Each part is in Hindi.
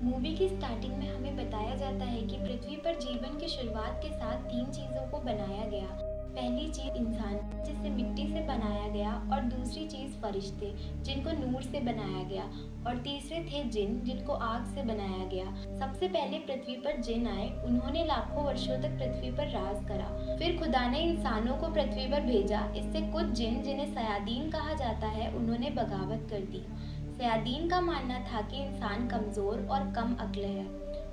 मूवी की स्टार्टिंग में हमें बताया जाता है कि पृथ्वी पर जीवन की शुरुआत के साथ तीन चीज़ों को बनाया गया। पहली चीज़ इंसान, जिसे मिट्टी से बनाया गया, और दूसरी चीज़ फरिश्ते, जिनको नूर से बनाया गया, और तीसरे थे जिन, जिनको आग से बनाया गया। सबसे पहले पृथ्वी पर जिन आए। उन्होंने लाखों वर्षों तक पृथ्वी पर राज करा। फिर खुदा ने इंसानों को पृथ्वी पर भेजा। इससे कुछ जिन, जिन्हें सयादीन कहा जाता है, उन्होंने बगावत कर दी। सयादीन का मानना था कि इंसान कमज़ोर और कम अक्ल है,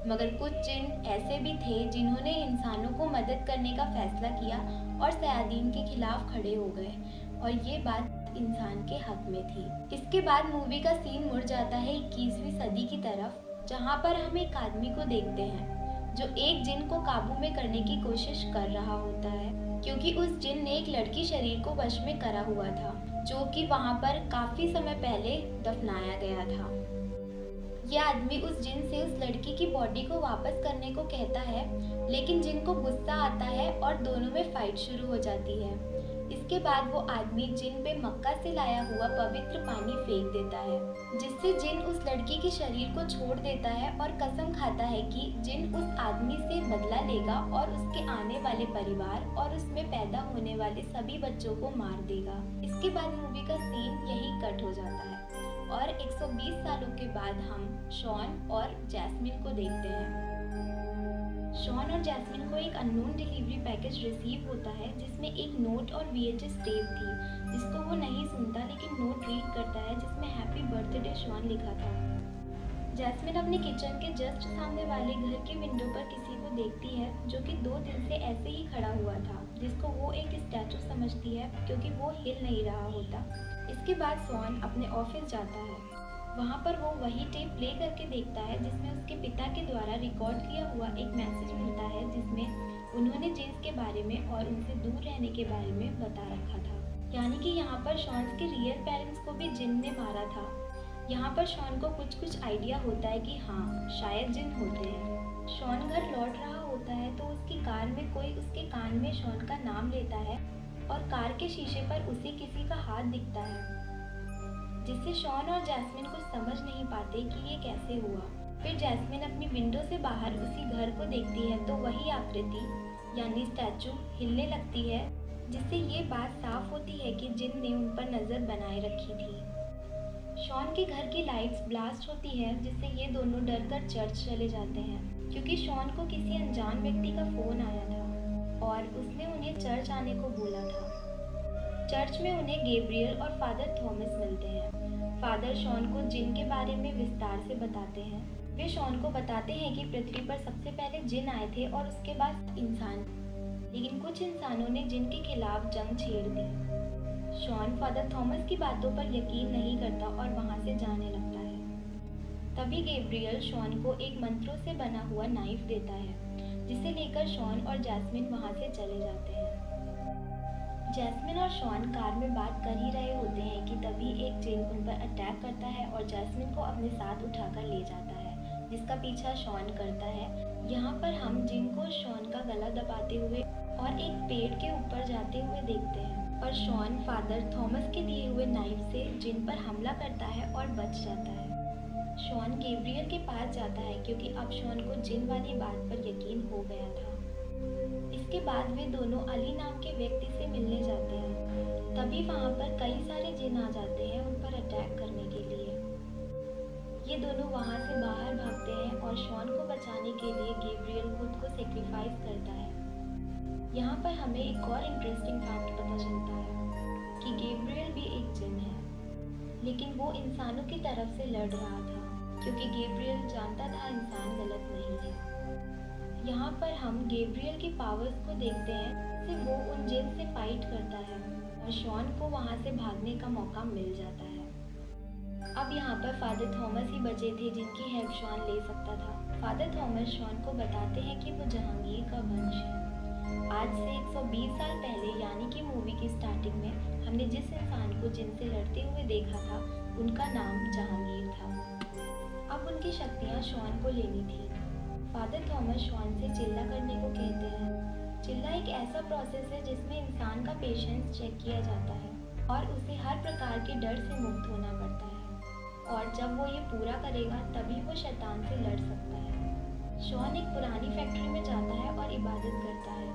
मगर कुछ जिन ऐसे भी थे जिन्होंने इंसानों को मदद करने का फैसला किया और सयादीन के खिलाफ खड़े हो गए, और ये बात इंसान के हक में थी। इसके बाद मूवी का सीन मुड़ जाता है 21वीं सदी की तरफ, जहाँ पर हम एक आदमी को देखते हैं जो एक जिन को काबू में करने की कोशिश कर रहा होता है, क्योंकि उस जिन ने एक लड़की शरीर को वश में करा हुआ था, जो कि वहाँ पर काफी समय पहले दफनाया गया था। यह आदमी उस जिन से उस लड़की की बॉडी को वापस करने को कहता है, लेकिन जिन को गुस्सा आता है और दोनों में फाइट शुरू हो जाती है। इसके बाद वो आदमी जिन पे मक्का से लाया हुआ पवित्र पानी फेंक देता है, जिससे जिन उस लड़की के शरीर को छोड़ देता है और कसम खाता है कि जिन उस आदमी से बदला लेगा और उसके आने वाले परिवार और उसमें पैदा होने वाले सभी बच्चों को मार देगा। इसके बाद मूवी का सीन यही कट हो जाता है और 120 सालों के बाद हम शॉन और जैस्मिन को देखते हैं। शॉन और जैस्मिन को एक अननोन डिलीवरी पैकेज रिसीव होता है, जिसमें एक नोट और VHS टेप थी, जिसको वो नहीं सुनता, लेकिन नोट रीड करता है जिसमें हैप्पी बर्थडे शॉन लिखा था। जैस्मिन अपने किचन के जस्ट सामने वाले घर के विंडो पर किसी को देखती है, जो कि 2 दिन से ऐसे ही खड़ा हुआ था, जिसको वो एक स्टैचू समझती है क्योंकि वो हिल नहीं रहा होता। इसके बाद शॉन अपने ऑफिस जाता है। वहाँ पर वो वही टेप प्ले करके देखता है जिसमें उसके पिता के द्वारा रिकॉर्ड किया हुआ एक मैसेज मिलता है, जिसमें उन्होंने जेम्स के बारे में और उनसे दूर रहने के बारे में बता रखा था। यानी कि यहाँ पर शॉन के रियल पेरेंट्स को भी जिन ने मारा था। यहाँ पर शॉन को कुछ आइडिया होता है कि हाँ, शायद जिन होते हैं। शॉन घर लौट रहा होता है तो उसकी कार में कोई उसके कान में शॉन का नाम लेता है और कार के शीशे पर उसे किसी का हाथ दिखता है, जिससे शॉन और जैस्मिन कुछ समझ नहीं पाते कि ये कैसे हुआ। फिर जैस्मिन अपनी विंडो से बाहर उसी घर को देखती है तो वही आकृति यानी स्टैचू हिलने लगती है, जिससे ये बात साफ होती है कि जिन ने उन पर नज़र बनाए रखी थी। शॉन के घर की लाइट्स ब्लास्ट होती है, जिससे ये दोनों डर कर चर्च चले जाते हैं, क्योंकि शॉन को किसी अनजान व्यक्ति का फ़ोन आया था और उसने उन्हें चर्च आने को बोला था। चर्च में उन्हें गैब्रियल और फादर थॉमस मिलते हैं। फादर शॉन को जिन के बारे में विस्तार से बताते हैं। वे शॉन को बताते हैं कि पृथ्वी पर सबसे पहले जिन आए थे और उसके बाद इंसान, लेकिन कुछ इंसानों ने जिन के खिलाफ जंग छेड़ दी। शॉन फादर थॉमस की बातों पर यकीन नहीं करता और वहां से जाने लगता है। तभी गैब्रियल शॉन को एक मंत्रों से बना हुआ नाइफ देता है, जिसे लेकर शॉन और जैस्मिन वहां से चले जाते हैं। जैस्मिन और शॉन कार में बात कर ही रहे होते हैं कि तभी एक जिन उन पर अटैक करता है और जैस्मिन को अपने साथ उठाकर ले जाता है, जिसका पीछा शॉन करता है। यहाँ पर हम जिन को शॉन का गला दबाते हुए और एक पेड़ के ऊपर जाते हुए देखते हैं, पर शॉन फादर थॉमस के दिए हुए नाइफ से जिन पर हमला करता है और बच जाता है। शॉन गैब्रियल के पास जाता है क्योंकि अब शॉन को जिन वाली बात पर यकीन हो गया था। इसके बाद वे दोनों अली नाम के व्यक्ति से मिलने जाते हैं। तभी वहाँ पर कई सारे जिन आ जाते हैं उन पर अटैक करने के लिए। ये दोनों वहाँ से बाहर भागते हैं और शॉन को बचाने के लिए गैब्रियल खुद को सेक्रीफाइस करता है। यहाँ पर हमें एक और इंटरेस्टिंग फैक्ट पता चलता है कि गैब्रियल भी एक जिन है, लेकिन वो इंसानों की तरफ से लड़ रहा था, क्योंकि गैब्रियल जानता था इंसान गलत नहीं है। यहाँ पर हम गैब्रियल की पावर्स को देखते हैं कि वो उन जिन से फाइट करता है और शॉन को वहाँ से भागने का मौका मिल जाता है। अब यहाँ पर फादर थॉमस ही बचे थे जिनकी हेल्प शॉन ले सकता था। फादर थॉमस शॉन को बताते हैं कि वो जहांगीर का वंश है। आज से 120 साल पहले यानी कि मूवी की स्टार्टिंग में हमने जिस इंसान को जिन से लड़ते हुए देखा था, उनका नाम जहांगीर था। अब उनकी शक्तियाँ शॉन को लेनी थी। फादर थॉमस शॉन से चिल्ला करने को कहते हैं। चिल्ला एक ऐसा प्रोसेस है जिसमें इंसान का पेशेंस चेक किया जाता है और उसे हर प्रकार के डर से मुक्त होना पड़ता है। और जब वो ये पूरा करेगा तभी वो शैतान से लड़ सकता है। शॉन एक पुरानी फैक्ट्री में जाता है और इबादत करता है।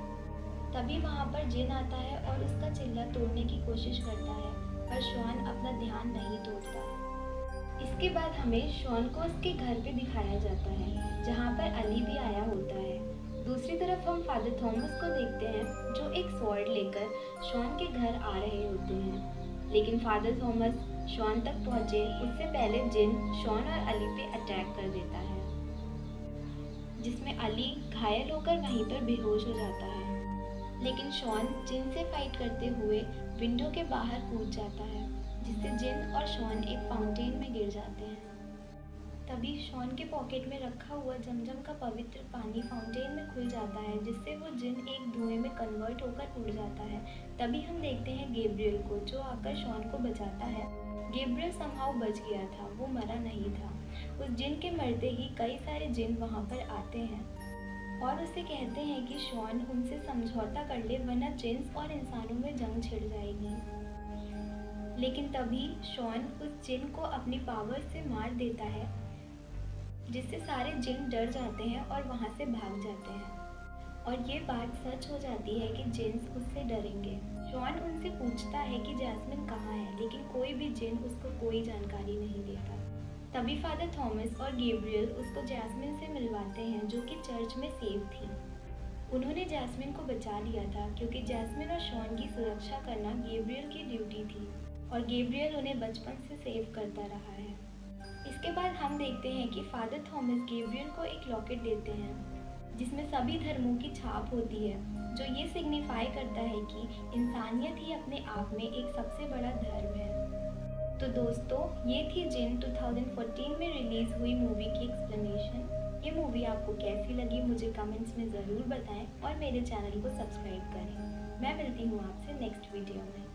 तभी वहाँ पर जिन आता है और उसका चिल्ला तोड़ने की कोशिश करता है, पर शॉन अपना ध्यान नहीं तोड़ता। इसके बाद हमें शॉन को उसके घर पे दिखाया जाता है, जहाँ पर अली भी आया होता है। दूसरी तरफ हम फादर थॉमस को देखते हैं, जो एक स्वॉर्ड लेकर शॉन के घर आ रहे होते हैं। लेकिन फादर थॉमस शॉन तक पहुँचे उससे पहले जिन शॉन और अली पे अटैक कर देता है, जिसमें अली घायल होकर वहीं पर बेहोश हो जाता है। लेकिन शॉन जिन से फाइट करते हुए विंडो के बाहर कूद जाता है, जिससे जिन और शॉन एक फाउंटेन में गिर जाते हैं। तभी शॉन के पॉकेट में रखा हुआ जमजम का पवित्र पानी फाउंटेन में खुल जाता है, जिससे वो जिन एक धुएं में कन्वर्ट होकर उड़ जाता है। तभी हम देखते हैं गैब्रियल को, जो आकर शॉन को बचाता है। गैब्रियल समहाउ बच गया था, वो मरा नहीं था। उस जिन के मरते ही कई सारे जिन वहाँ पर आते हैं और उसे कहते हैं कि शॉन उनसे समझौता कर ले, वरना जिन्स और इंसानों में जंग छिड़ जाएगी। लेकिन तभी शॉन उस जिन को अपनी पावर से मार देता है, जिससे सारे जिन डर जाते हैं और वहाँ से भाग जाते हैं। और ये बात सच हो जाती है कि जिन्स उससे डरेंगे। शॉन उनसे पूछता है कि जैस्मिन कहाँ है, लेकिन कोई भी जिन उसको कोई जानकारी नहीं देता। तभी फादर थॉमस और गैब्रियल उसको जैस्मिन से मिलवाते हैं, जो कि चर्च में सेव थी। उन्होंने जैस्मिन को बचा लिया था, क्योंकि जैस्मिन और शॉन की सुरक्षा करना गैब्रियल की ड्यूटी थी और गैब्रियल उन्हें बचपन से सेव करता रहा है। इसके बाद हम देखते हैं कि फादर थॉमस गैब्रियल को एक लॉकेट देते हैं, जिसमें सभी धर्मों की छाप होती है, जो ये सिग्निफाई करता है कि इंसानियत ही अपने आप में एक सबसे बड़ा धर्म है। तो दोस्तों, ये थी जिन 2014 में रिलीज़ हुई मूवी की एक्सप्लेनेशन। ये मूवी आपको कैसी लगी मुझे कमेंट्स में ज़रूर बताएं और मेरे चैनल को सब्सक्राइब करें। मैं मिलती हूँ आपसे नेक्स्ट वीडियो में।